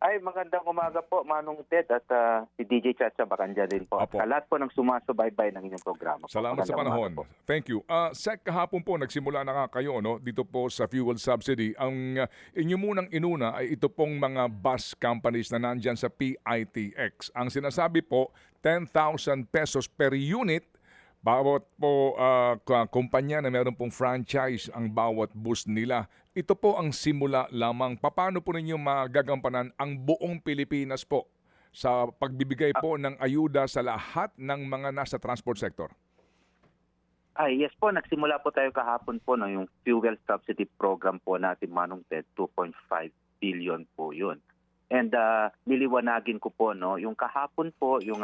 Ay, magandang umaga po, Manong Ted at si DJ Chacha Bakanja din po. At Opo. sa lahat po ng sumasubaybay ng inyong programa po. Salamat sa Magandang umaga panahon. po. Thank you. Sec, kahapon po nagsimula na nga kayo no, dito po sa fuel subsidy. Ang inyo munang inuna ay ito pong mga bus companies na nandyan sa PITX. Ang sinasabi po, 10,000 pesos per unit. Bawat po kumpanya na meron pong franchise ang bawat bus nila. Ito po ang simula lamang. Paano po ninyo magagampanan ang buong Pilipinas po sa pagbibigay po ng ayuda sa lahat ng mga nasa transport sector? Yes po, nagsimula po tayo kahapon po no, yung fuel subsidy program po natin, Manong Ted, 2.5 billion po yun. And niliwanagin ko po, no, yung kahapon po, yung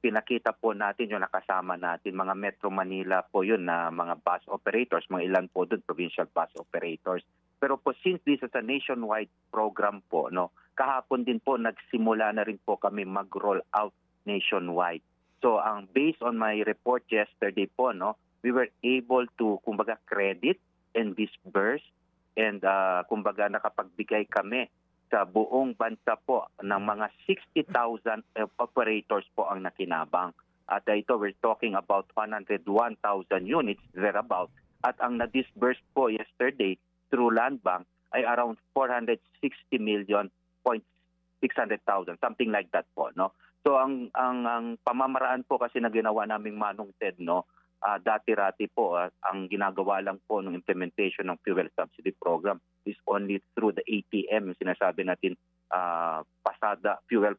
pinakita po natin, yung nakasama natin, mga Metro Manila po yun na mga bus operators, mga ilan po doon, provincial bus operators. Pero po since this is a nationwide program po, no, kahapon din po nagsimula na rin po kami mag-roll out nationwide. So ang based on my report yesterday po, no, we were able to kumbaga credit and disburse and kumbaga nakapagbigay kami sa buong bansa po ng mga 60,000 operators po ang nakinabang. At ito, we're talking about 101,000 units, thereabout. At ang na-disburse po yesterday through Land Bank ay around 460 million point 600,000, something like that po. No? So ang pamamaraan po kasi na ginawa naming Manong Ted, no, dati-rati po ang ginagawa lang po ng implementation ng fuel subsidy program is only through the ATM, yung sinasabi natin pasada fuel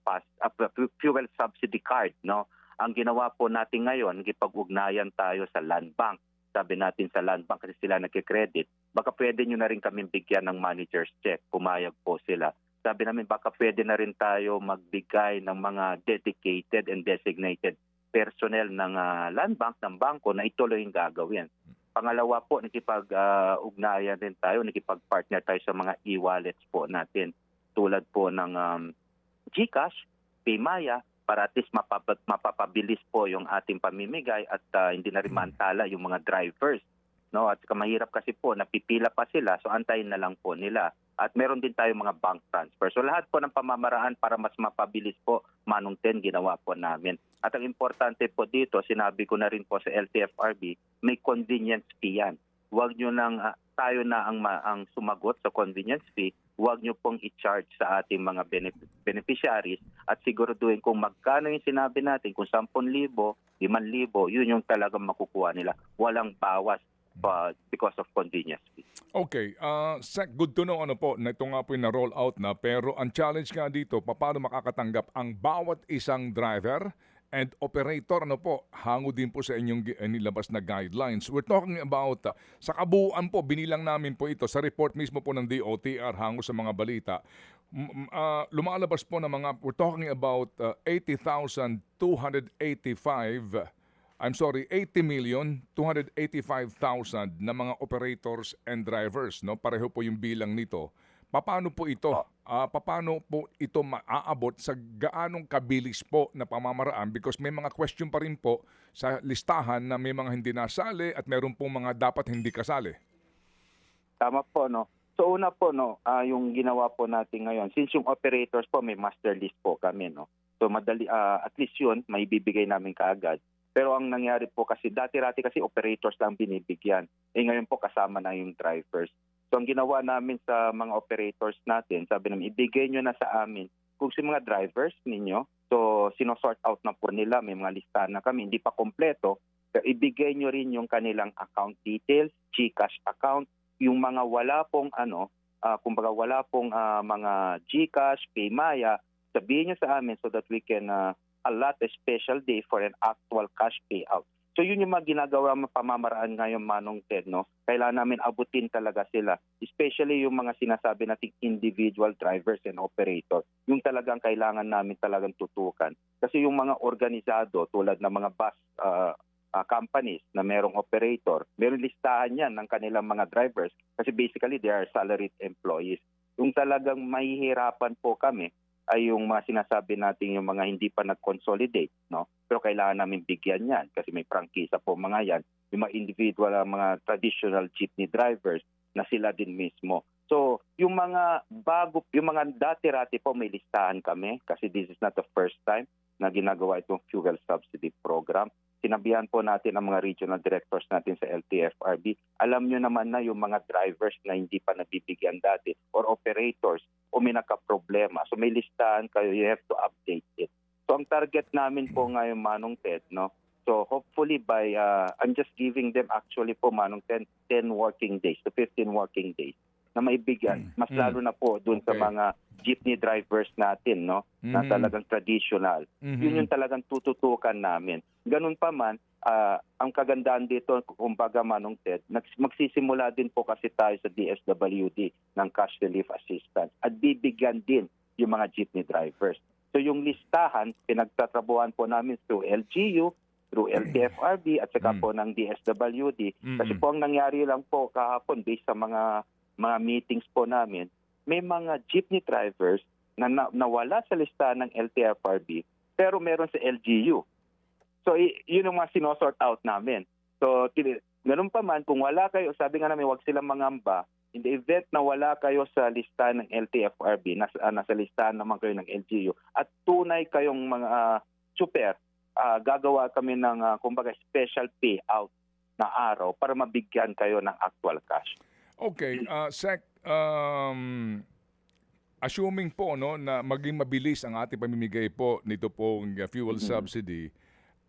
subsidy card, no. Ang ginawa po natin ngayon, gipag-ugnayan tayo sa Land Bank. Sabi natin sa Land Bank kasi sila nagke-credit, baka pwede nyo na rin kami bigyan ng manager's check. Pumayag po sila. Sabi namin baka pwede na rin tayo magbigay ng mga dedicated and designated personnel ng Land Bank, ng bangko na ituloy yung gagawin. Pangalawa po, nakipag-ugnayan din tayo, nakipag-partner tayo sa mga e-wallets po natin. Tulad po ng GCash, Paymaya, para at least mapapabilis po yung ating pamimigay at hindi na rin mantala yung mga drivers. No? At mahirap kasi po, napipila pa sila, so antayin na lang po nila. At meron din tayo mga bank transfer. So lahat po ng pamamaraan para mas mapabilis po, Manong Ted, ginawa po namin. At ang importante po dito, sinabi ko na rin po sa LTFRB, may convenience fee yan. Huwag nyo nang tayo na ang sumagot sa convenience fee, huwag nyo pong i-charge sa ating mga beneficiaries at siguraduhin kung magkano yung sinabi natin, kung 10,000, 5,000, yun yung talagang makukuha nila. Walang bawas because of convenience fee. Okay, Sec, good to know ano po, na ito nga po yung na-roll out na, pero ang challenge nga dito, paano makakatanggap ang bawat isang driver and operator, ano po, hango din po sa inyong nilabas na guidelines. We're talking about, sa kabuuan po, binilang namin po ito, sa report mismo po ng DOTR, hango sa mga balita, lumalabas po ng mga, we're talking about 80,285,000 na mga operators and drivers, no? Pareho po yung bilang nito. Paano po ito? Paano po ito maaabot sa gaanong kabilis po na pamamaraan? Because may mga question pa rin po sa listahan na may mga hindi nasali at meron pong mga dapat hindi kasali. Tama po, no. So una po, no, yung ginawa po natin ngayon, since yung operators po may master list po kami, no. So madali, at least yun, may bibigay namin kaagad. Pero ang nangyari po kasi, dati-rati kasi operators lang binibigyan. Ngayon po kasama na yung drivers. So ang ginawa namin sa mga operators natin, sabi namin, ibigay nyo na sa amin kung si mga drivers ninyo. So sinosort out na po nila, may mga listahan na kami, hindi pa kompleto. So ibigay nyo rin yung kanilang account details, GCash account, yung mga wala pong kumbaga wala pong mga GCash, Paymaya, sabihin nyo sa amin so that we can allot a special day for an actual cash payout. So yun yung mga ginagawa pamamaraan ngayon, Manong Ted, no? Kailangan namin abutin talaga sila, especially yung mga sinasabi nating individual drivers and operators. Yung talagang kailangan namin talagang tutukan. Kasi yung mga organisado tulad ng mga bus companies na merong operator, meron listahan yan ng kanilang mga drivers kasi basically they are salaried employees. Yung talagang mahihirapan po kami ay yung mga sinasabi natin yung mga hindi pa nag-consolidate, no? Pero kailangan namin bigyan yan kasi may prangkisa po mga yan. Yung mga individual, mga traditional jeepney drivers na sila din mismo. So, yung mga dati-rati po may listahan kami kasi this is not the first time na ginagawa itong fuel subsidy program. Sinabihan po natin ang mga regional directors natin sa LTFRB. Alam nyo naman na yung mga drivers na hindi pa nabibigyan dati or operators o may nakaproblema. So may listahan kayo, you have to update it. So ang target namin po ngayon, Manong Ted, no? So hopefully by, I'm just giving them actually po, Manong Ted, 10 working days to 15 working days na maibigyan. Mas lalo na po dun sa mga jeepney drivers natin, no? Na talagang traditional. Yun yung talagang tututukan namin. Ganun pa man, ang kagandaan dito, kumbaga, Manong Ted, magsisimula din po kasi tayo sa DSWD ng cash relief assistance at bibigyan din yung mga jeepney drivers. So yung listahan, pinagtatrabuhan po namin through LGU, through LTFRB at saka po ng DSWD. Kasi po ang nangyari lang po kahapon based sa mga meetings po namin, may mga jeepney drivers na nawala sa listahan ng LTFRB pero meron sa LGU. So yun ang mga sinosort out namin. So ganun pa man, kung wala kayo, sabi nga namin huwag silang mangamba, in the event na wala kayo sa listahan ng LTFRB, nasa listahan naman kayo ng LGU, at tunay kayong mga super, gagawa kami ng kumbaga special payout na araw para mabigyan kayo ng actual cash. Okay, Sec, assuming po no na maging mabilis ang ating pamimigay po nito pong fuel subsidy,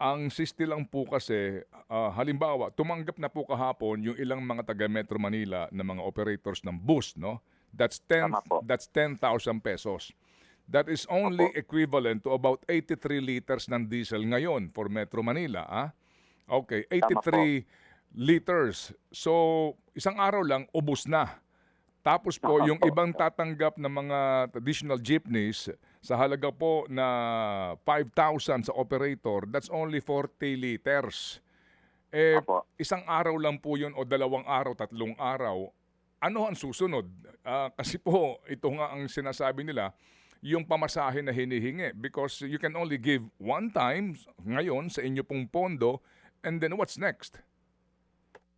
ang SISTI lang po kasi halimbawa tumanggap na po kahapon yung ilang mga taga Metro Manila na mga operators ng bus, no? That's 10,000 pesos. That is only equivalent to about 83 liters ng diesel ngayon for Metro Manila, Okay, 83 liters. So, isang araw lang, ubos na. Tapos po, yung ibang tatanggap ng mga traditional jeepneys, sa halaga po na 5,000 sa operator, that's only 40 liters. Isang araw lang po yun o 2 araw, 3 araw. Ano ang susunod? Kasi po, ito nga ang sinasabi nila, yung pamasahe na hinihingi. Because you can only give one time ngayon sa inyo pong pondo, and then what's next?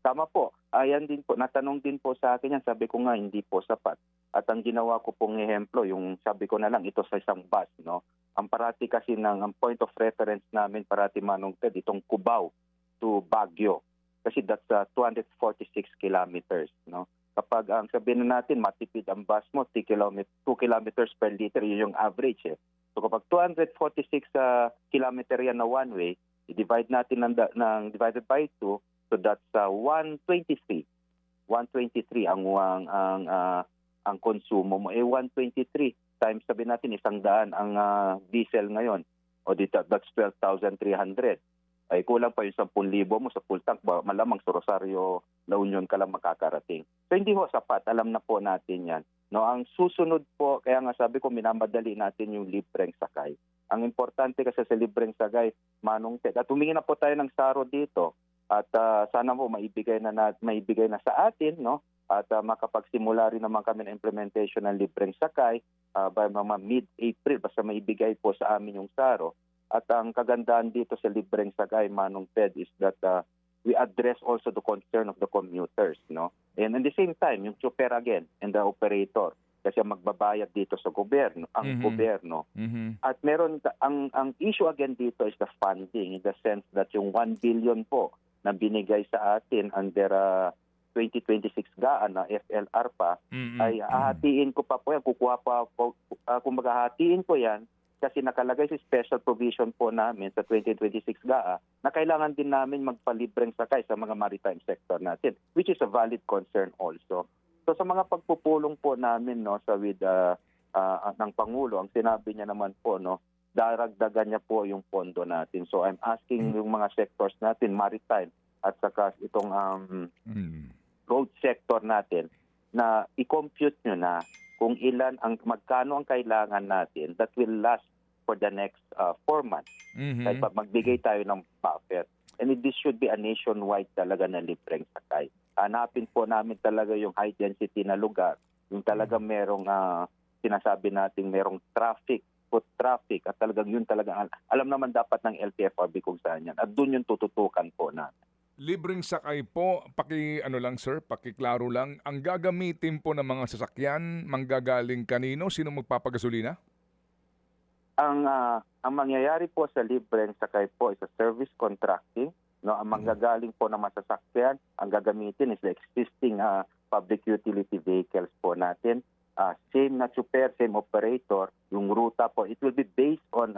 Tama po. Ayan din po, natanong din po sa akin yan. Sabi ko nga, hindi po sapat. At ang ginawa ko pong ehemplo, yung sabi ko na lang, ito sa isang bus, no? Ang parati kasi ang point of reference namin, parati, Manong Ted, itong Cubao to Baguio. Kasi that's 246 kilometers, no? Kapag ang sabihin na natin, matipid ang bus mo, 2 kilometers per liter, yun yung average. So kapag 246 kilometer yan na one way, i-divide natin ng divided by 2, so that's 123. 123 ang konsumo mo. 123 times sabi natin 100 ang diesel ngayon. O dito, that's 12,300. Ay kulang pa yung 10,000 mo sa full tank. Malamang sa Rosario, La Union ka lang makakarating. So hindi ho sapat. Alam na po natin yan. No, ang susunod po, kaya nga sabi ko minamadali natin yung libreng sakay. Ang importante kasi sa libreng sakay, Manong Ted. At humingi na po tayo ng saro dito. At sana po maibigay na sa atin, no? At makapagsimula rin naman kami ng implementation ng libreng sakay by mga mid-April basta maibigay po sa amin yung SARO. At ang kagandaan dito sa libreng sakay, Manong Ted, is that we address also the concern of the commuters, no? And at the same time, yung chopper again and the operator kasi magbabayad dito sa gobyerno, ang gobyerno. At meron ang issue again dito is the funding in the sense that yung 1 billion po na binigay sa atin under 2026 gaan na FLR pa, ay hahatiin ko pa po yan, kukuha pa po, kumbaga hatiin ko yan kasi nakalagay sa special provision po namin sa 2026 GAA na kailangan din namin magpalibreng sakay sa mga maritime sector natin, which is a valid concern also. So sa mga pagpupulong po namin no sa ng Pangulo, ang sinabi niya naman po no, daragdagan niya po yung pondo natin. So I'm asking yung mga sectors natin, maritime at saka itong road sector natin, na i-compute nyo na kung magkano ang kailangan natin that will last for the next 4 months. Kaya magbigay tayo ng buffer. And this should be a nationwide talaga na libreng sakay. Hanapin po namin talaga yung high density na lugar, yung talaga merong sinasabi natin merong traffic, foot traffic, at talagang yun talagang alam naman dapat ng LTFRB kung saan yan. At doon yung tututukan po natin. Libreng sakay po, ano lang sir, pakiklaro lang, ang gagamitin po ng mga sasakyan, manggagaling kanino? Sino magpapagasolina? Ang mangyayari po sa libreng sakay po is a service contracting, no? Ang manggagaling po ng masasakyan, ang gagamitin is the existing public utility vehicles po natin. Same na super, same operator, yung ruta po, it will be based on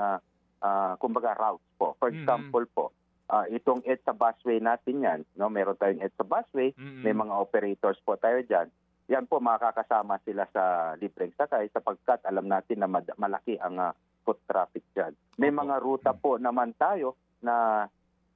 kumbaga routes po. For example po, itong EDSA busway natin yan, no? Meron tayong EDSA busway, may mga operators po tayo dyan. Yan po makakasama sila sa libreng sakay sapagkat alam natin na malaki ang foot traffic dyan. May Opo. mga ruta po naman tayo na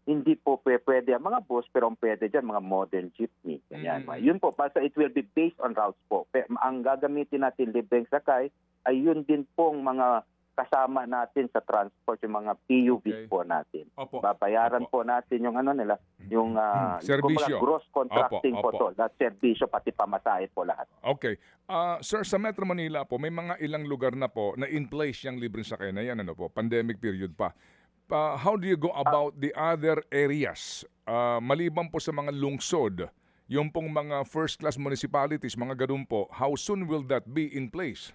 hindi po pwede ang mga bus pero ang pwede dyan mga modern jeepney. Ganyan. Yun po, basta it will be based on routes po. Ang gagamitin natin libreng sakay ay yun din pong mga kasama natin sa transport, yung mga PUVs Okay. po natin. Opo. Babayaran Opo. po natin yung ano nila, yung Serbisyo. kumbaga gross contracting Opo, po to. That serbisyo pati pamasahe po lahat. Okay. Sir, sa Metro Manila po, may mga ilang lugar na po na in place yung libreng sakay na yan, ano po, pandemic period pa. How do you go about the other areas? Maliban po sa mga lungsod, yung pong mga first-class municipalities, mga ganun po, how soon will that be in place?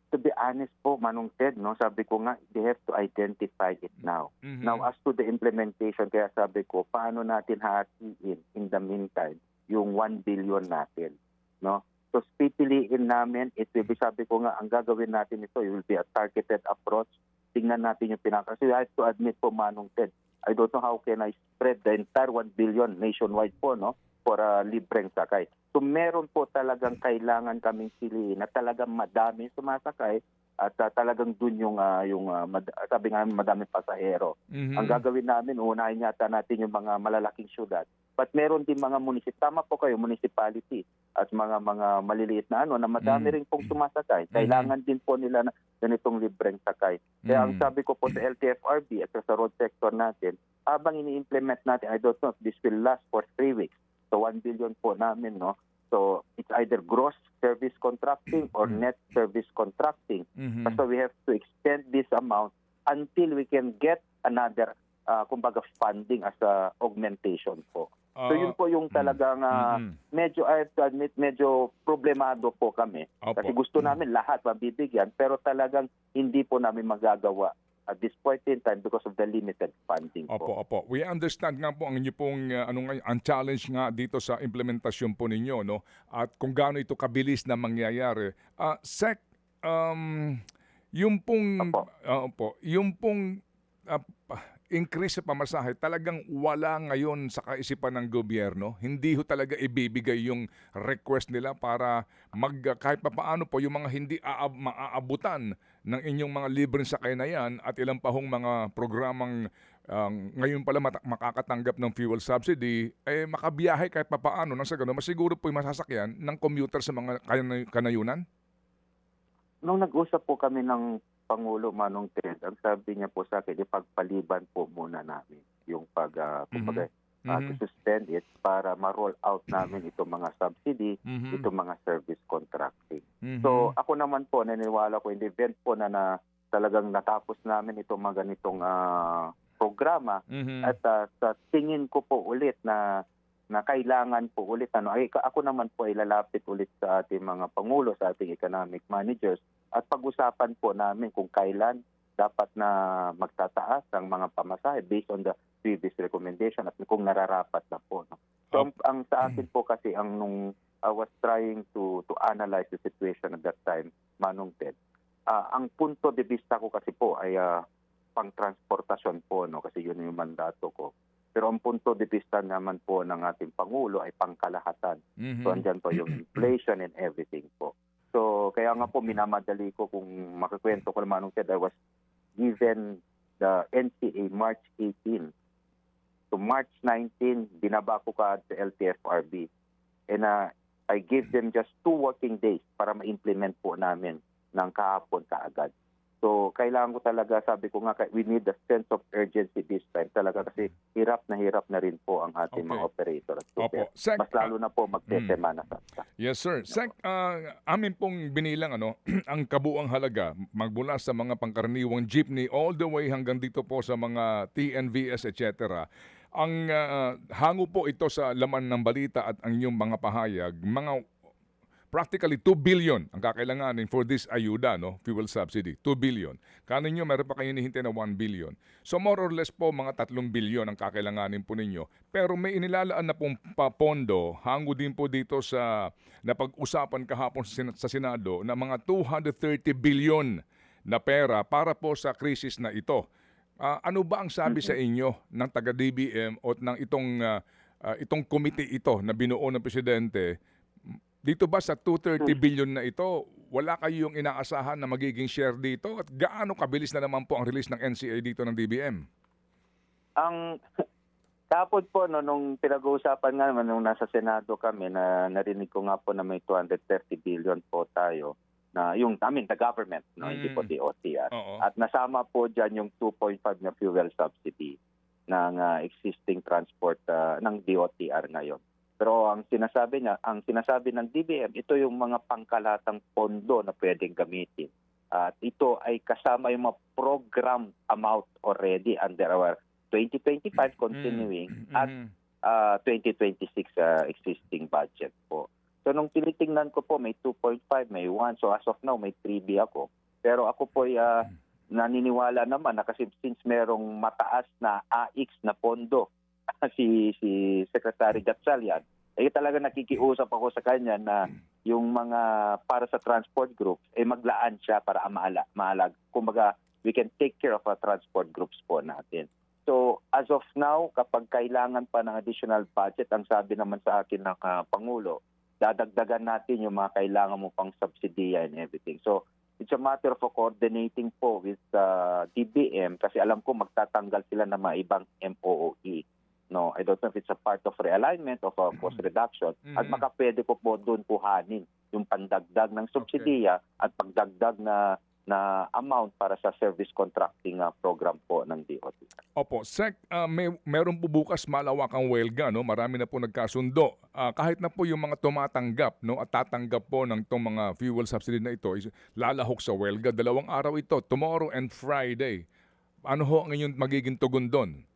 To be honest po, Manong Ted, no, sabi ko nga, they have to identify it now. Now, as to the implementation, kaya sabi ko, paano natin hatiin in the meantime yung 1 billion natin, no? So, pipiliin namin, it will be, sabi ko nga, ang gagawin natin ito, it will be a targeted approach. Tingnan natin yung kasi I have to admit po, Manong Ted, I don't know how can I spread the entire 1 billion nationwide po, no, for libreng sakay. So meron po talagang kailangan kaming piliin na talagang madami sumasakay at talagang dun yung sabi nga madaming pasahero. Ang gagawin namin, unahin yata natin yung mga malalaking syudad. But meron din mga tama po kayo, municipality at mga maliliit na na madami rin pong sumasakay. Kailangan din po nila na ganitong libreng sakay. Kaya ang sabi ko po sa LTFRB at sa road sector natin, habang ini-implement natin, I don't know if this will last for 3 weeks. So 1 billion po namin, no? So it's either gross service contracting or net service contracting. So we have to extend this amount until we can get another kumbaga funding as a augmentation po. So yun po yung talagang medyo, I have to admit, medyo problemado po kami. Opo. Kasi gusto namin lahat mabibigyan pero talagang hindi po namin magagawa at this point in time because of the limited funding po. Opo. We understand nga po ang inyo pong ang challenge nga dito sa implementasyon po ninyo, no? At kung gaano ito kabilis na mangyayari. Sec, yung pong yung pong increase sa pamasahe talagang wala ngayon sa kaisipan ng gobyerno. Hindi ho talaga ibibigay yung request nila para kahit papaano po yung mga hindi maaabutan ng inyong mga libreng sakay na yan at ilang pa hong mga programang ngayon pala makakatanggap ng fuel subsidy, makabiyahe kahit papaano nang sa gano'n, masiguro po yung masasakyan ng commuter sa mga kanayunan? Nung nag-usap po kami ng Pangulo Manong Ted, ang sabi niya po sa akin, ipagpaliban po muna namin yung to suspend it para ma-roll out namin itong mga subsidy, itong mga service contracting. So ako naman po, naniniwala ko in the event po na talagang natapos namin itong mga ganitong programa at sa tingin ko po ulit na kailangan po ulit ako naman po ay lalapit ulit sa ating mga pangulo, sa ating economic managers at pag-usapan po namin kung kailan dapat na magtataas ang mga pamasahe based on the previous recommendation at kung nararapat na po. No? So ang sa akin po kasi nung I was trying to analyze the situation at that time, Manong Ted, ang punto de vista ko kasi po ay pang-transportasyon po, no? Kasi yun yung mandato ko. Pero ang punto de vista naman po ng ating Pangulo ay pangkalahatan. So andyan po yung inflation and everything po. So kaya nga po minamadali ko kung makikwento ko naman nung said I was given the NCA March 18. So March 19, binaba ko ka sa LTFRB. And I gave them just 2 working days para ma-implement po namin ng kahapon kaagad. So, kailangan ko talaga, sabi ko nga, we need a sense of urgency this time talaga kasi hirap na rin po ang ating mga operator at super. Opo. Sec, Mas lalo na po magsesemana sa. yes, sir. Sec, amin pong binilang ang kabuang halaga magmula sa mga pangkaraniwang jeepney all the way hanggang dito po sa mga TNVS, etc. Ang hango po ito sa laman ng balita at ang inyong mga pahayag, mga practically 2 billion ang kakailanganin for this ayuda, no? Fuel subsidy, 2 billion. Kanin nyo, meron pa kayo hinihintay na 1 billion. So more or less po, mga 3 billion ang kakailanganin po ninyo. Pero may inilalaan na pong pondo, hango din po dito sa napag-usapan kahapon sa Senado na mga 230 billion na pera para po sa krisis na ito. Ano ba ang sabi sa inyo ng taga-DBM o ng itong committee ito na binuo ng Presidente? Dito ba sa 230 billion na ito, wala kayong inaasahan na magiging share dito? At gaano kabilis na naman po ang release ng NCA dito ng DBM? Ang kapod po, nung pinag-uusapan nga naman, nung nasa Senado kami, na narinig ko nga po na may 230 billion po tayo, na yung, the government, hindi po DOTR. At nasama po dyan yung 2.5 na fuel subsidy ng existing transport ng DOTR ngayon. Pero ang sinasabi ng DBM, ito yung mga pangkalatang pondo na pwedeng gamitin. At ito ay kasama yung mga program amount already under our 2025 continuing at 2026 existing budget po. So nung tinitingnan ko po, may 2.5, may 1. So as of now, may 3B ako. Pero ako po naniniwala naman na kasi since merong mataas na AX na pondo, si Secretary Gatchalian, talaga nakikiusap ako sa kanya na yung mga para sa transport groups, maglaan siya para maalag. Kumbaga, we can take care of our transport groups po natin. So, as of now, kapag kailangan pa ng additional budget, ang sabi naman sa akin ng Pangulo, dadagdagan natin yung mga kailangan mo pang subsidiya and everything. So, it's a matter of coordinating po with DBM kasi alam ko magtatanggal sila ng mga ibang MOOE. No, I don't know if it's a part of realignment of cost reduction at makapwede po doon kuhanin yung pandagdag ng subsidiya at pagdagdag na amount para sa service contracting program po ng DOT. Opo, Sec, meron po bukas malawakang welga, no? Marami na po nagkasundo. Kahit na po yung mga tumatanggap, no, at tatanggap po ng tong mga fuel subsidy na ito, lalahok sa welga. 2 araw ito, tomorrow and Friday. Ano ho ang inyong magiging tugon doon?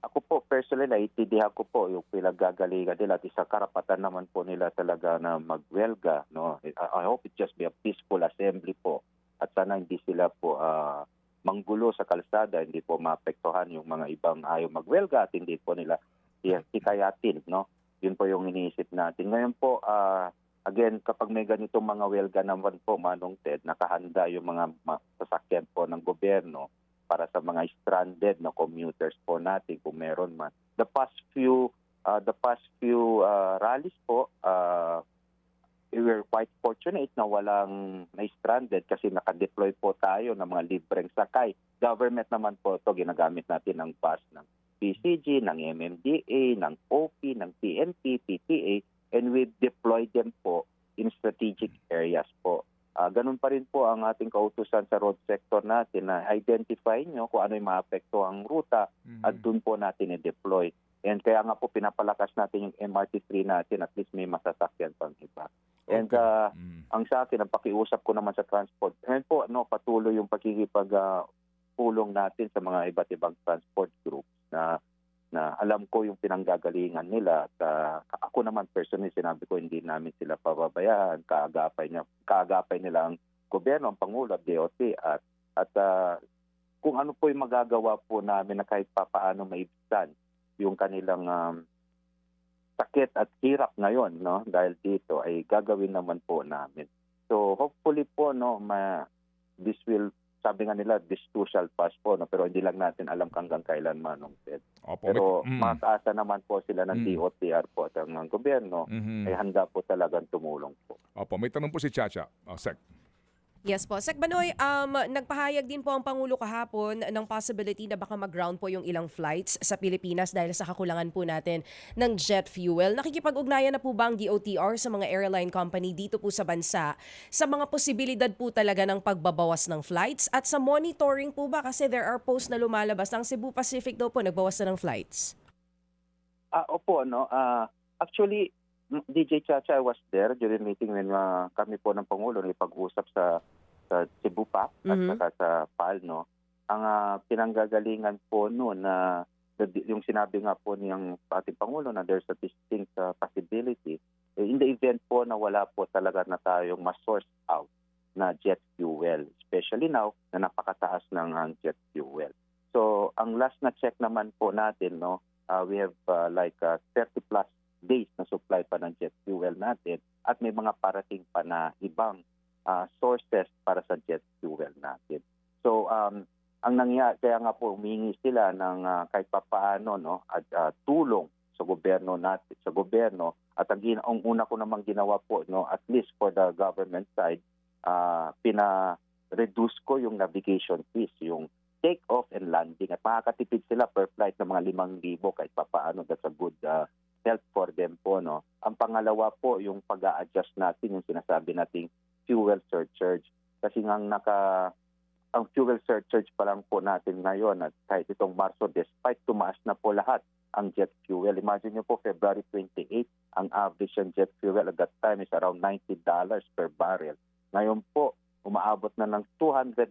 Ako po, personally, naiintindihan ko po yung pinagagalingan nila at isa karapatan naman po nila talaga na magwelga. No? I hope it just be a peaceful assembly po at sana hindi sila po manggulo sa kalsada, hindi po maapektuhan yung mga ibang ayaw magwelga at hindi po nila hikayatin. No? Yun po yung iniisip natin. Ngayon po, again, kapag may ganitong mga welga naman po, Manong Ted, nakahanda yung mga sasakyan po ng gobyerno para sa mga stranded na commuters po natin kung meron man. The past few rallies po, we were quite fortunate na walang na-stranded kasi nakadeploy po tayo ng mga libreng sakay. Government naman po ito, ginagamit natin ng bus ng PCG, ng MMDA, ng OP, ng PNP, PTA, and we've deployed them po in strategic areas po. Ganun pa rin po ang ating kautusan sa road sector natin na identify nyo kung ano yung maapektuhang ruta at doon po natin i-deploy. And kaya nga po pinapalakas natin yung MRT3 natin at least may masasakyan pang iba. And ang sa akin, ang pakiusap ko naman sa transport, and po patuloy yung pagkikipag-pulong natin sa mga iba't ibang transport groups na alam ko yung pinanggagalingan nila at ako naman personally sinabi ko hindi namin sila pababayaan, kaagapay nila ang gobyerno, ang Pangulo at DOT at kung ano po yung magagawa po namin na kahit papaano maibsan yung kanilang sakit at hirap ngayon, no, dahil dito ay gagawin naman po namin. So hopefully po this will, sabi nga nila, this too shall pass po, no? Pero hindi lang natin alam hanggang kailan, Manong Ted. Pero mataasa naman po sila ng DOTR po at ng gobyerno ay handa po talagang tumulong po. Opo, may tanong po si Chacha. Sec. Yes po. Sec Banoy, nagpahayag din po ang Pangulo kahapon ng possibility na baka mag-ground po yung ilang flights sa Pilipinas dahil sa kakulangan po natin ng jet fuel. Nakikipag-ugnayan na po ba ang DOTR sa mga airline company dito po sa bansa sa mga posibilidad po talaga ng pagbabawas ng flights at sa monitoring po ba kasi there are posts na lumalabas ng Cebu Pacific daw po nagbawas na ng flights? Opo, no. Actually, DJ Chacha, I was there during meeting when kami po ng Pangulo pag-usap sa Cebu PAC at saka sa PAL, no. Ang pinanggagalingan po noon na yung sinabi nga po niyang ating Pangulo na there's a distinct possibility in the event po na wala po talaga na tayong ma-source out na jet fuel, especially now na napakataas ng jet fuel. So, ang last na check naman po natin, no, we have 30 plus days na supply pa ng jet fuel natin at may mga parating pa na ibang sources para sa jet fuel natin. So ang nangyari, kaya nga po humingi sila ng kahit papaano, no, at tulong sa gobyerno natin, sa gobyerno, at ang una ko namang ginawa po, no, at least for the government side, pina-reduce ko yung navigation fees, yung take off and landing, at makakatipid sila per flight ng mga 5,000 kahit papaano. That's a good help for them po, no. Ang pangalawa po, yung pag-a-adjust natin, yung sinasabi nating fuel surcharge. Kasi ang fuel surcharge pa lang po natin ngayon at kahit itong Marso, despite tumaas na po lahat ang jet fuel. Imagine nyo po, February 28, ang average ng jet fuel at that time is around $90 per barrel. Ngayon po, umaabot na ng $200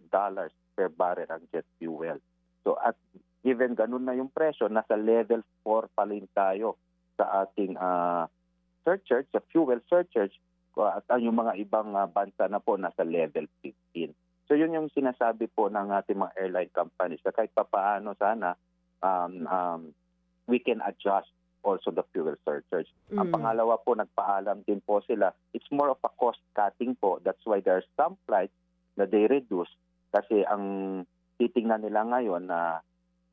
per barrel ang jet fuel. So at given ganun na yung presyo, nasa level 4 pa rin tayo sa ating surcharge, sa fuel surcharge, at yung mga ibang bansa na po nasa level 15. So yun yung sinasabi po ng ating mga airline companies na kahit papaano sana we can adjust also the fuel surcharge. Ang pangalawa po, nagpaalam din po sila, it's more of a cost cutting po. That's why there are some flights na they reduce kasi ang titingnan nila ngayon na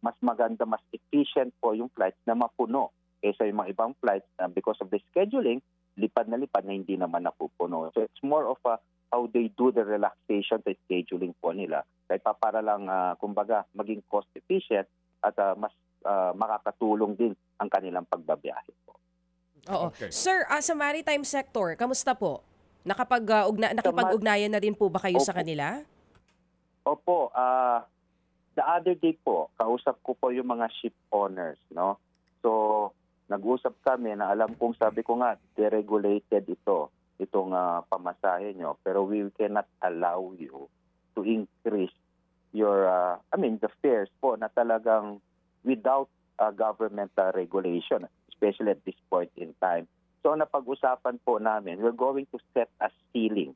mas maganda, mas efficient po yung flights na mapuno kaysa yung mga ibang flights na because of the scheduling, lipad na hindi naman napupuno. So it's more of how they do the relaxation sa scheduling po nila. Kahit para lang, kumbaga, maging cost efficient at mas makakatulong din ang kanilang pagbabiyahe po. Oo. Okay. Sir, sa maritime sector, kamusta po? Nakipag-ugnayan na rin po ba kayo sa kanila? Opo. The other day po, kausap ko po yung mga ship owners, no? So, nag-usap kami na alam kong, sabi ko nga, deregulated itong pamasahe nyo, pero we cannot allow you to increase your, the fares po na talagang without government regulation, especially at this point in time. So, napag-usapan po namin, we're going to set a ceiling,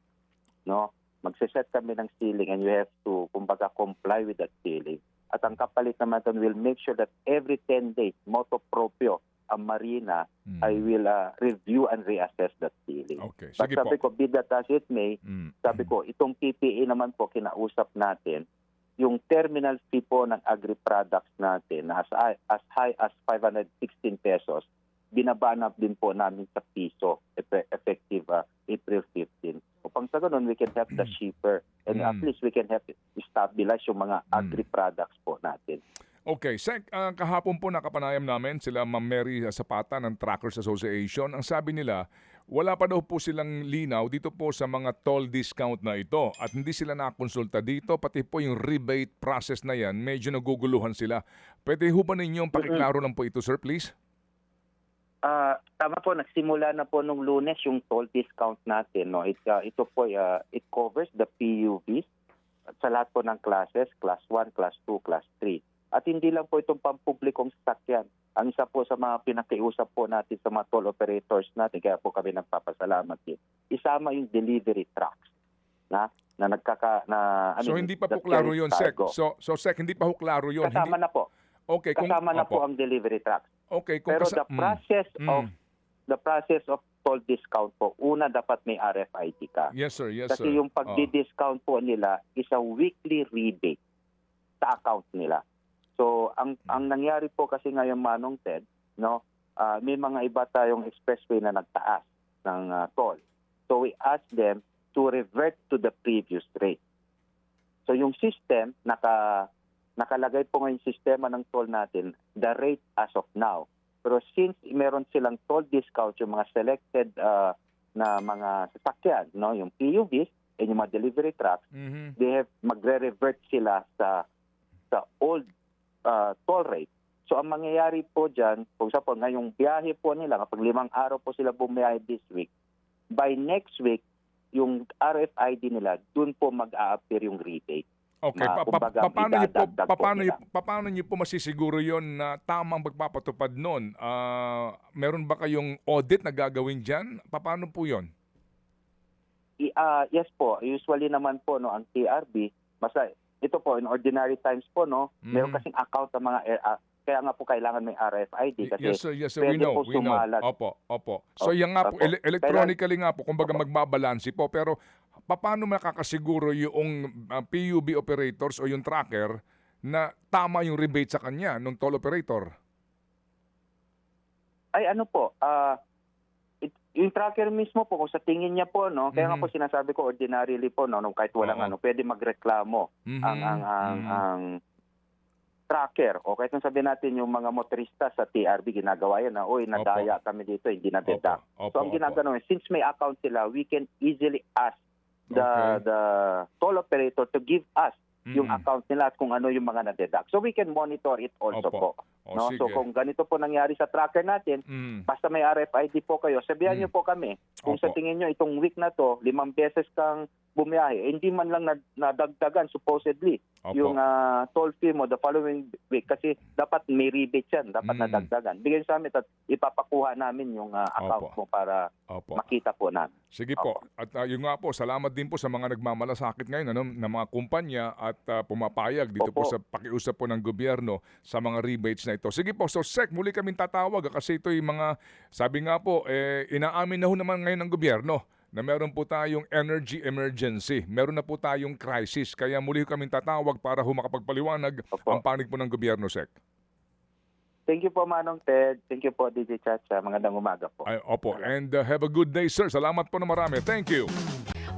no? Magsiset kami ng ceiling and you have to, kumbaga, comply with that ceiling. At ang kapalit naman doon, we'll make sure that every 10 days, moto proprio, ang marina, I will review and reassess that ceiling. Okay. But Sige sabi po. ko, be that as it may, sabi ko, itong PPA naman po, kinausap natin, yung terminal fee po ng agri-products natin, na as high as 516 pesos, binabanap din po namin sa piso, effective April 15. Upang sa ganun, we can help the shipper and at least we can help stabilize yung mga agri-products po natin. Okay, Sec, kahapon po nakapanayam namin sila Ma'am Mary Zapata ng Truckers Association. Ang sabi nila, wala pa daw po silang linaw dito po sa mga toll discount na ito at hindi sila nakakonsulta dito, pati po yung rebate process na yan, medyo naguguluhan sila. Pwede ho ba ninyong pakiklaro lang po ito, sir, please? Tama po, nagsimula na po nung Lunes yung toll discount natin. No? Ito po, it covers the PUVs sa lahat po ng classes, Class 1, Class 2, Class 3. At hindi lang po itong pampublikong sasakyan. Ang isa po sa mga pinakiusap po natin sa mga toll operators natin, kaya po kami nagpapasalamat din, isama yung delivery trucks So hindi pa po klaro yun, Sec. So Sec, hindi pa po klaro yun. Kasama na po. Okay, Kasama na po ang delivery trucks. Okay, kung pero the process of toll discount po, una dapat may RFID ka. Yes, sir. Yes, Kasi sir. yung pagdi-discount po nila is a weekly rebate sa account nila. So ang nangyari po kasi ngayon, Manong Ted, no, may mga iba tayong expressway na nagtaas ng toll. So we asked them to revert to the previous rate. So yung system, nakalagay po ngayon yung sistema ng toll natin, the rate as of now. Pero since meron silang toll discount yung mga selected na mga sasakyan, no, yung PUVs and yung mga delivery trucks, they have magre-revert sila sa old toll rate. So ang mangyayari po dyan, for example, ngayong biyahe po nila, kapag 5 araw po sila bumiyahe this week, by next week, yung RFID nila, dun po mag-a-appear yung rebate. Okay, Kumbaga, idadagdag po nila. paano niyo po masisiguro yon na tamang pagpapatupad nun? Meron ba kayong audit na gagawin dyan? Paano po yon? Yes po, usually naman po no ang TRB, basta ito po in ordinary times po no, meron kasing account ng mga kaya nga po kailangan may RFID kasi yes sir, we know. sumalat. Opo. So yan nga po, electronically nga po, kumbaga magbabalansi po, pero paano makakasiguro yung PUB operators o yung tracker na tama yung rebate sa kanya nung toll operator? Ay ano po, yung tracker mismo po, kung sa tingin niya po, no, kaya nga po sinasabi ko ordinarily po, no, kahit walang pwede magreklamo ang tracker. O kahit nung sabihin natin yung mga motorista sa TRB, ginagawa yan na, nadaya kami dito, hindi na-deduct. So ang ginagawa, since may account sila, we can easily ask the toll operator to give us yung account nila at kung ano yung mga na-deduct. So we can monitor it also po. No? So kung ganito po nangyari sa tracker natin, basta may RFID po kayo, sabihan niyo po kami. Kung sa tingin niyo itong week na to, 5 beses kang bumiyahe, hindi man lang nadagdagan supposedly yung toll fee mo the following week kasi dapat may rebate yan, dapat nadagdagan. Bigyan sa amin at ipapakuha namin yung account mo para makita po namin. Sige po. At yun nga po, salamat din po sa mga nagmamalasakit ngayon ng mga kumpanya at pumapayag dito po sa pakiusap po ng gobyerno sa mga rebates na ito. Sige po, so Sec, muli kaming tatawag kasi ito yung mga, sabi nga po, inaamin na ho naman ngayon ng gobyerno na meron po tayong energy emergency. Meron na po tayong crisis. Kaya muli kaming tatawag para makapagpaliwanag ang panig po ng gobyerno, Sec. Thank you po, Manong Ted. Thank you po, DJ Chacha. Magandang umaga po. Opo. And have a good day, sir. Salamat po na marami. Thank you.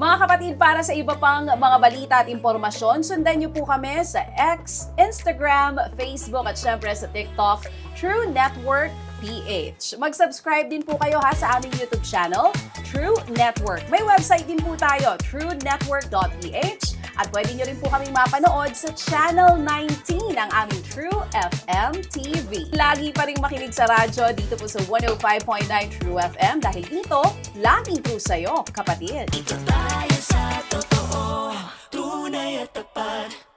Mga kapatid, para sa iba pang mga balita at impormasyon, sundan niyo po kami sa X, Instagram, Facebook at syempre sa TikTok, True Network PH. Mag-subscribe din po kayo sa aming YouTube channel, True Network. May website din po tayo, truenetwork.ph at pwede niyo rin po kaming mapanood sa Channel 19 ng aming True FM TV. Lagi pa rin makinig sa radyo dito po sa 105.9 True FM dahil dito, laging true sa'yo, kapatid. Ito tayo sa totoo, tunay at tapat.